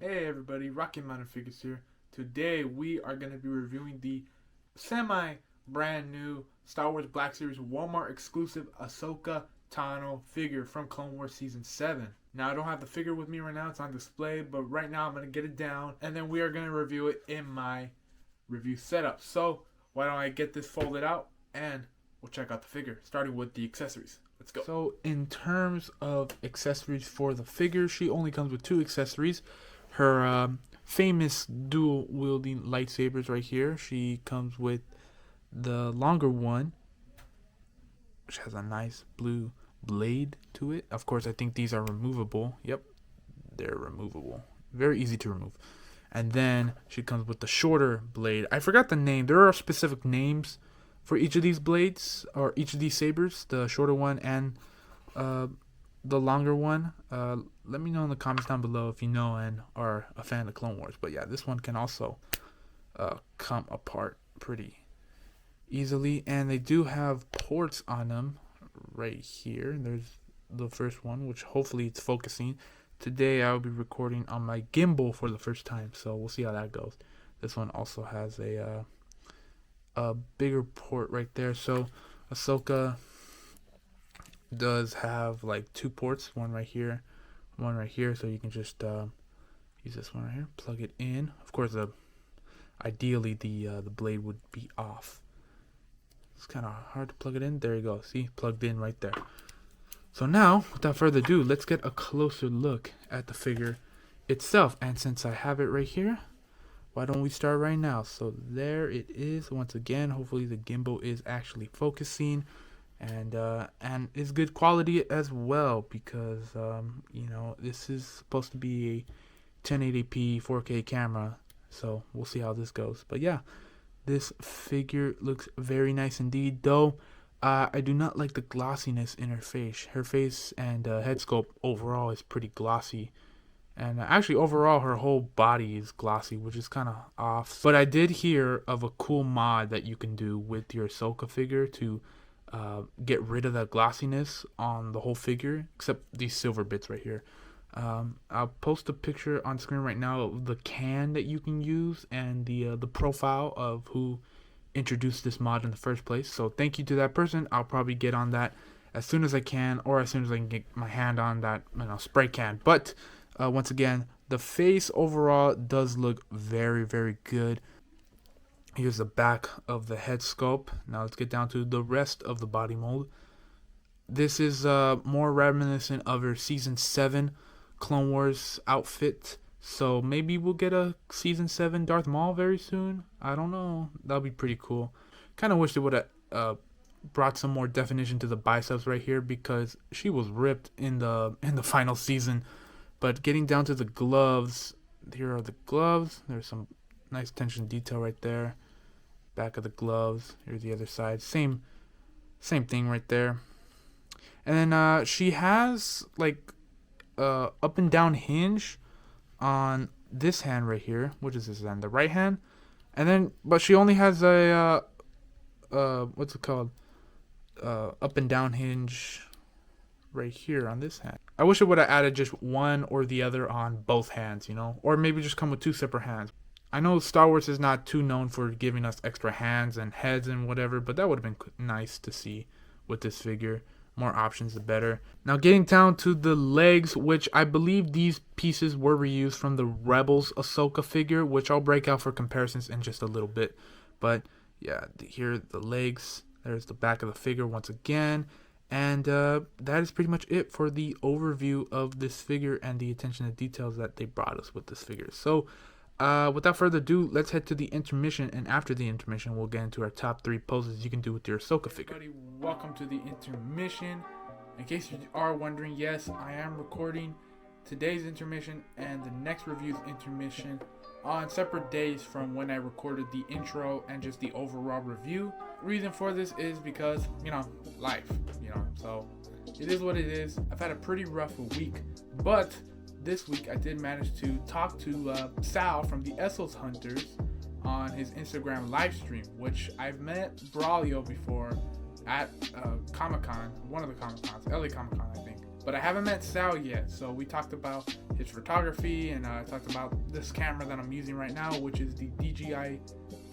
Hey everybody, Rocky Mountain Figures here. Today we are going to be reviewing the semi brand new Star Wars Black Series Walmart exclusive Ahsoka Tano figure from Clone Wars Season 7. Now I don't have the figure with me right now, it's on display, but right now I'm going to get it down and then we are going to review it in my review setup. So why don't I get this folded out and we'll check out the figure, starting with the accessories. Let's go. So in terms of accessories for the figure, she only comes with two accessories. Her famous dual wielding lightsabers right here. She comes with the longer one, which has a nice blue blade to it. Of course, I think these are removable. Yep, they're removable. Very easy to remove. And then she comes with the shorter blade. I forgot the name. There are specific names for each of these blades or each of these sabers. The shorter one and the longer one. Let me know in the comments down below if you know and are a fan of Clone Wars. But yeah, this one can also come apart pretty easily, and they do have ports on them right here. There's the first one, which hopefully it's focusing. Today I will be recording on my gimbal for the first time, so we'll see how that goes. This one also has a bigger port right there. So Ahsoka does have like two ports, one right here, one right here, so you can just use this one right here, plug it in. Of course, ideally the blade would be off. It's kind of hard to plug it in. There you go. See, plugged in right there. So now, without further ado, let's get a closer look at the figure itself. And since I have it right here, why don't we start right now? So there it is. Once again, hopefully the gimbal is actually focusing. And it's good quality as well, because this is supposed to be a 1080p 4K camera, so we'll see how this goes. But yeah, this figure looks very nice indeed, though I do not like the glossiness in her face and head sculpt overall is pretty glossy, and actually overall her whole body is glossy, which is kind of off. But I did hear of a cool mod that you can do with your Ahsoka figure to get rid of that glossiness on the whole figure, except these silver bits right here. I'll post a picture on screen right now of the can that you can use and the profile of who introduced this mod in the first place. So thank you to that person. I'll probably get on that as soon as I can, or as soon as I can get my hand on that spray can. But once again, the face overall does look very, very good. Here's the back of the head sculpt. Now let's get down to the rest of the body mold. This is more reminiscent of her Season 7 Clone Wars outfit. So maybe we'll get a Season 7 Darth Maul very soon. I don't know. That'll be pretty cool. Kind of wish they would have brought some more definition to the biceps right here, because she was ripped in the final season. But getting down to the gloves, here are the gloves. There's some nice attention to detail right there. Back of the gloves. Here's the other side. Same thing right there. And then she has like up and down hinge on this hand right here. Which is this hand? The right hand. And then, but she only has a what's it called? Up and down hinge right here on this hand. I wish it would have added just one or the other on both hands, or maybe just come with two separate hands. I know Star Wars is not too known for giving us extra hands and heads and whatever, but that would have been nice to see with this figure. More options, the better. Now getting down to the legs, which I believe these pieces were reused from the Rebels Ahsoka figure, which I'll break out for comparisons in just a little bit. But yeah, here are the legs. There's the back of the figure once again. And that is pretty much it for the overview of this figure and the attention to details that they brought us with this figure. So without further ado, let's head to the intermission, and after the intermission, we'll get into our top 3 poses you can do with your Ahsoka figure. Everybody, welcome to the intermission. In case you are wondering, yes, I am recording today's intermission and the next review's intermission on separate days from when I recorded the intro and just the overall review. Reason for this is because, life, so it is what it is. I've had a pretty rough week, but this week I did manage to talk to Sal from the Essos Hunters on his Instagram live stream, which I've met Braulio before at Comic-Con, one of the Comic-Cons, LA Comic-Con I think. but I haven't met Sal yet. So we talked about his photography, and I talked about this camera that I'm using right now, which is the DJI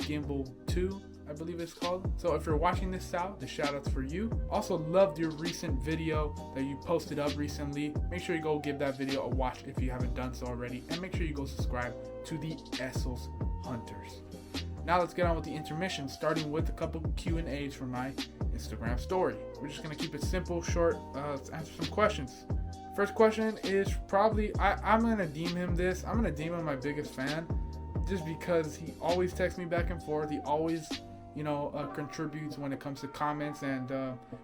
Gimbal 2, I believe it's called. So if you're watching this, Sal, the shout outs for you. Also loved your recent video that you posted up recently. Make sure you go give that video a watch if you haven't done so already, and make sure you go subscribe to the Essos Hunters. Now let's get on with the intermission, starting with a couple Q&As from my Instagram story. We're just gonna keep it simple, short. Let's answer some questions. First question is probably, I'm gonna deem him this. I'm gonna deem him my biggest fan, just because he always texts me back and forth. He always, contributes when it comes to comments and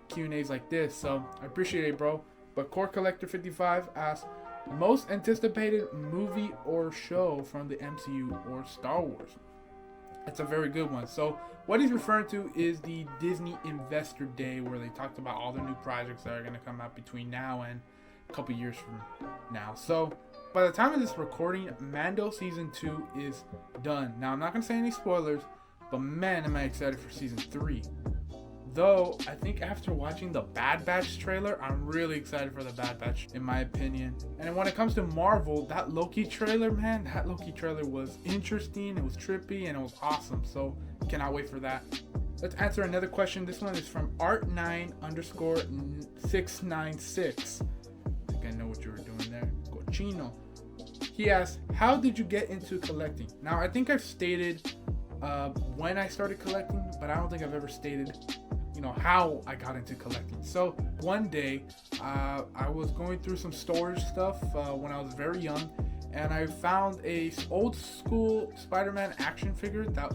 Q&As like this. So I appreciate it, bro. But Core Collector 55 asks, most anticipated movie or show from the MCU or Star Wars? That's a very good one. So what he's referring to is the Disney Investor Day, where they talked about all the new projects that are going to come out between now and a couple years from now. So by the time of this recording, Mando Season 2 is done. Now, I'm not going to say any spoilers, but man, am I excited for Season 3. Though, I think after watching the Bad Batch trailer, I'm really excited for the Bad Batch, in my opinion. And when it comes to Marvel, that Loki trailer, man, that Loki trailer was interesting, it was trippy, and it was awesome. So, cannot wait for that. Let's answer another question. This one is from Art9_696. I think I know what you were doing there. Cochino. He asks, how did you get into collecting? Now, I think I've stated when I started collecting, but I don't think I've ever stated how I got into collecting. So one day I was going through some storage stuff when I was very young, and I found a old school Spider-Man action figure that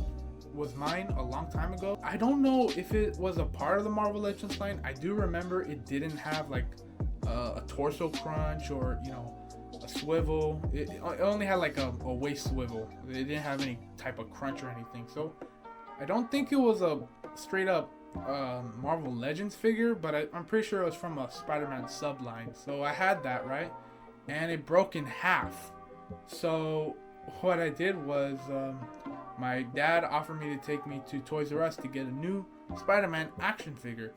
was mine a long time ago. I don't know if it was a part of the Marvel Legends line. I do remember it didn't have like a torso crunch or a swivel. It only had like a waist swivel. It didn't have any type of crunch or anything. So I don't think it was a straight up Marvel Legends figure, but I'm pretty sure it was from a Spider-Man subline. So I had that, right? And it broke in half. So what I did was my dad offered me to take me to Toys R Us to get a new Spider-Man action figure.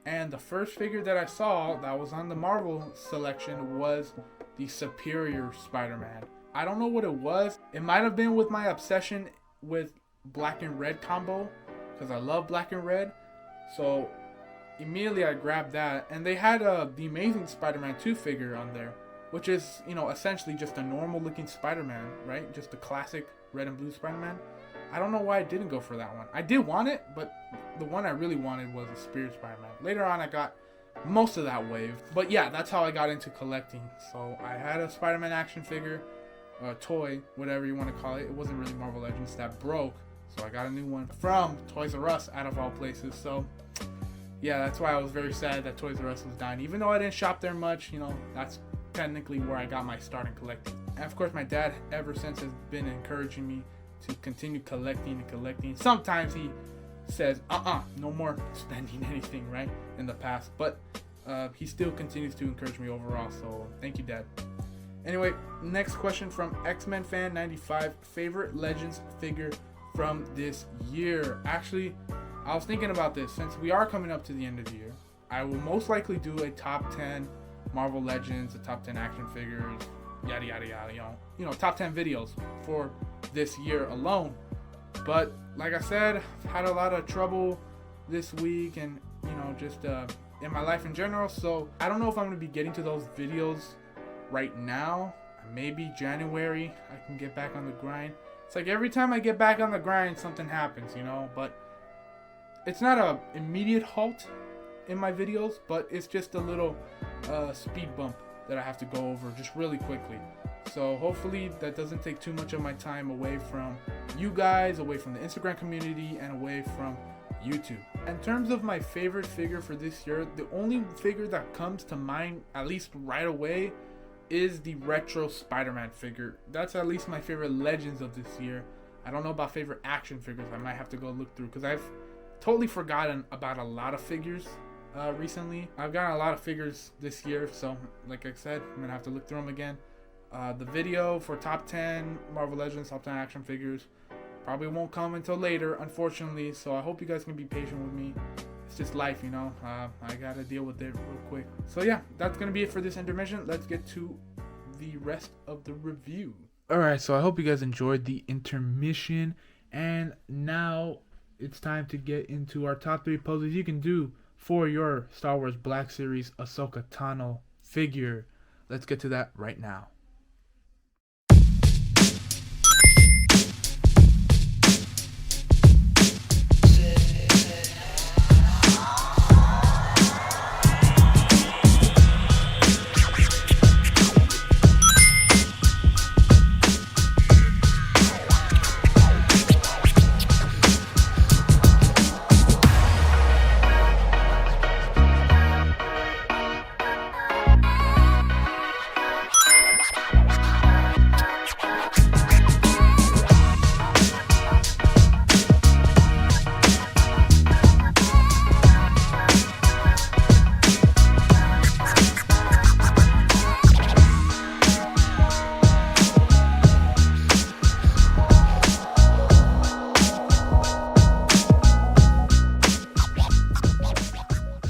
And the first figure that I saw that was on the Marvel selection was the Superior Spider-Man. I don't know what it was. It might have been with my obsession with black and red combo, because I love black and red. So immediately I grabbed that, and they had the Amazing Spider-Man 2 figure on there, which is, essentially just a normal looking Spider-Man, right? Just the classic red and blue Spider-Man. I don't know why I didn't go for that one. I did want it, but the one I really wanted was the Superior Spider-Man. Later on, I got most of that wave. But yeah, that's how I got into collecting. So I had a Spider-Man action figure, a toy, whatever you want to call it. It wasn't really Marvel Legends, that broke. So I got a new one from Toys R Us, out of all places. So yeah, that's why I was very sad that Toys R Us was dying. Even though I didn't shop there much, that's technically where I got my start in collecting. And of course, my dad ever since has been encouraging me to continue collecting and collecting. Sometimes he says, no more spending anything, right, in the past. But he still continues to encourage me overall. So thank you, Dad. Anyway, next question from X-Men Fan 95. Favorite Legends figure from this year? Actually, I was thinking about this. Since we are coming up to the end of the year, I will most likely do a top 10 Marvel Legends, a top 10 action figures, yada yada yada, top 10 videos for this year alone. But like I said, I've had a lot of trouble this week, and just in my life in general. So I don't know if I'm going to be getting to those videos right now. Maybe January I can get back on the grind. It's like every time I get back on the grind, something happens, but it's not a immediate halt in my videos, but it's just a little speed bump that I have to go over just really quickly. So hopefully that doesn't take too much of my time away from you guys, away from the Instagram community, and away from YouTube. In terms of my favorite figure for this year, the only figure that comes to mind, at least right away, is the retro Spider-Man figure. That's at least my favorite Legends of this year. I don't know about favorite action figures. I might have to go look through, because I've totally forgotten about a lot of figures recently. I've gotten a lot of figures this year, so like I said, I'm gonna have to look through them again. The video for top 10 Marvel Legends, top 10 action figures probably won't come until later, unfortunately, so I hope you guys can be patient with me. it's just life, you know. I gotta deal with it real quick. So yeah, that's gonna be it for this intermission. Let's get to the rest of the review. Alright, so I hope you guys enjoyed the intermission, and now it's time to get into our top 3 poses you can do for your Star Wars Black Series Ahsoka Tano figure. Let's get to that right now.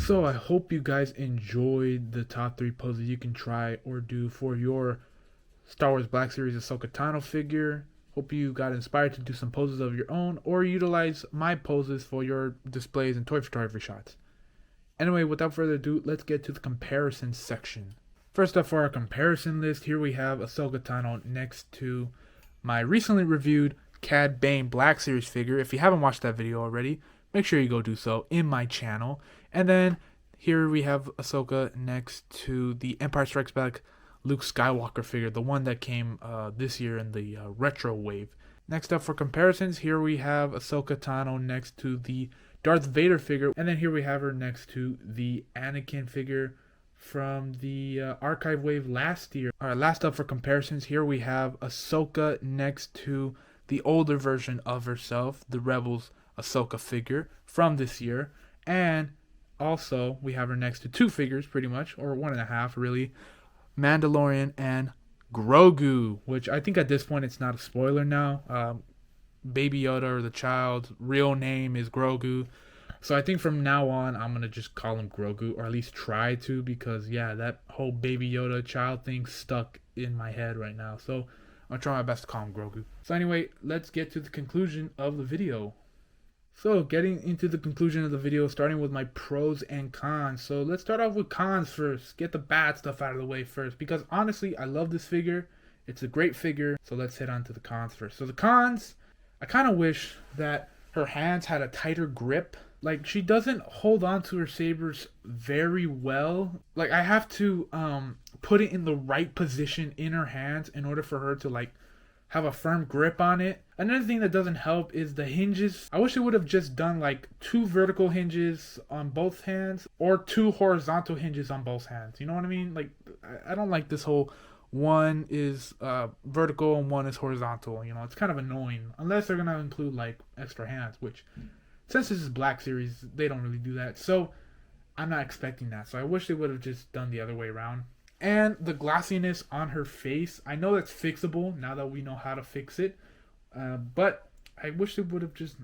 So I hope you guys enjoyed the top 3 poses you can try or do for your Star Wars Black Series Ahsoka Tano figure. Hope you got inspired to do some poses of your own or utilize my poses for your displays and toy photography shots. Anyway, without further ado, let's get to the comparison section. First up, for our comparison list, here we have Ahsoka Tano next to my recently reviewed Cad Bane Black Series figure. If you haven't watched that video already, make sure you go do so in my channel. And then here we have Ahsoka next to the Empire Strikes Back Luke Skywalker figure, the one that came this year in the retro wave. Next up for comparisons, here we have Ahsoka Tano next to the Darth Vader figure. And then here we have her next to the Anakin figure from the archive wave last year. Alright, last up for comparisons, here we have Ahsoka next to the older version of herself, the Rebels Ahsoka figure from this year. And also, we have her next to 2 figures, pretty much, or 1.5 really, Mandalorian and Grogu, which I think at this point it's not a spoiler now. Baby Yoda, or the child's real name, is Grogu. So I think from now on, I'm going to just call him Grogu, or at least try to, because yeah, that whole Baby Yoda child thing stuck in my head right now. So I'll try my best to call him Grogu. So anyway, let's get to the conclusion of the video. So getting into the conclusion of the video, starting with my pros and cons. So let's start off with cons first. Get the bad stuff out of the way first, because honestly, I love this figure. It's a great figure. So let's head on to the cons first. So the cons, I kind of wish that her hands had a tighter grip. Like, she doesn't hold on to her sabers very well. Like, I have to put it in the right position in her hands in order for her to like have a firm grip on it. Another thing that doesn't help is the hinges. I wish it would have just done like 2 vertical hinges on both hands or 2 horizontal hinges on both hands. You know what I mean? Like, I don't like this whole one is vertical and one is horizontal. You know, it's kind of annoying. Unless they're going to include like extra hands, which since this is Black Series, they don't really do that. So I'm not expecting that. So I wish they would have just done the other way around. And the glossiness on her face, I know that's fixable now that we know how to fix it. But I wish they would have just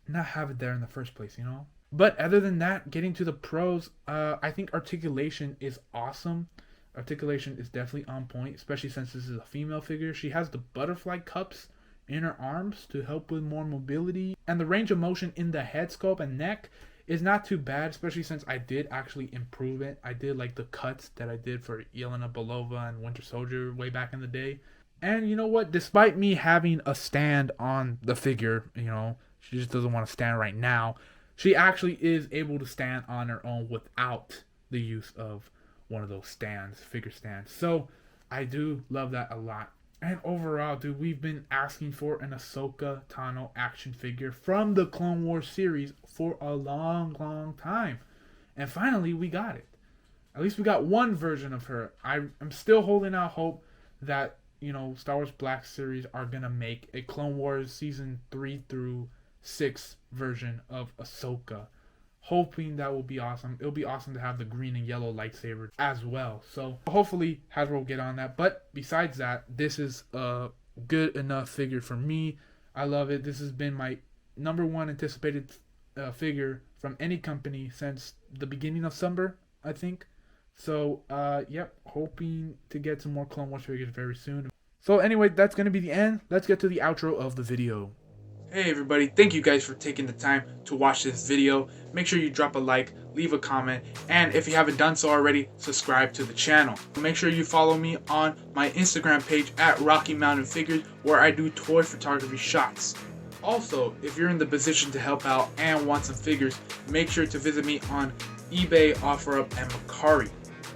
not have it there in the first place, you know? But other than that, getting to the pros, I think articulation is awesome. Articulation is definitely on point, especially since this is a female figure. She has the butterfly cups in her arms to help with more mobility. And the range of motion in the head sculpt and neck is not too bad, especially since I did actually improve it. I did like the cuts that I did for Yelena Belova and Winter Soldier way back in the day. And you know what? Despite me having a stand on the figure, you know, she just doesn't want to stand right now. She actually is able to stand on her own without the use of one of those stands, figure stands. So I do love that a lot. And overall, dude, we've been asking for an Ahsoka Tano action figure from the Clone Wars series for a long, long time. And finally, we got it. At least we got one version of her. I'm still holding out hope that, you know, Star Wars Black Series are going to make a Clone Wars Season 3 through 6 version of Ahsoka. Hoping that will be awesome. It'll be awesome to have the green and yellow lightsaber as well. So hopefully Hasbro will get on that. But besides that, this is a good enough figure for me. I love it. This has been my #1 anticipated figure from any company since the beginning of summer, I think. So, yep, hoping to get some more Clone Wars figures very soon. So anyway, that's going to be the end. Let's get to the outro of the video. Hey everybody, thank you guys for taking the time to watch this video. Make sure you drop a like, leave a comment, and if you haven't done so already, subscribe to the channel. Make sure you follow me on my Instagram page at Rocky Mountain Figures, where I do toy photography shots. Also, if you're in the position to help out and want some figures, make sure to visit me on eBay, OfferUp, and Mercari.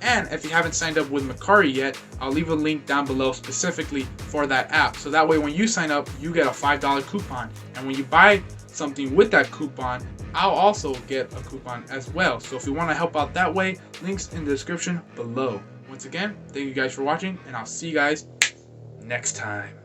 And if you haven't signed up with Mercari yet, I'll leave a link down below specifically for that app. So that way when you sign up, you get a $5 coupon. And when you buy something with that coupon, I'll also get a coupon as well. So if you want to help out that way, links in the description below. Once again, thank you guys for watching, and I'll see you guys next time.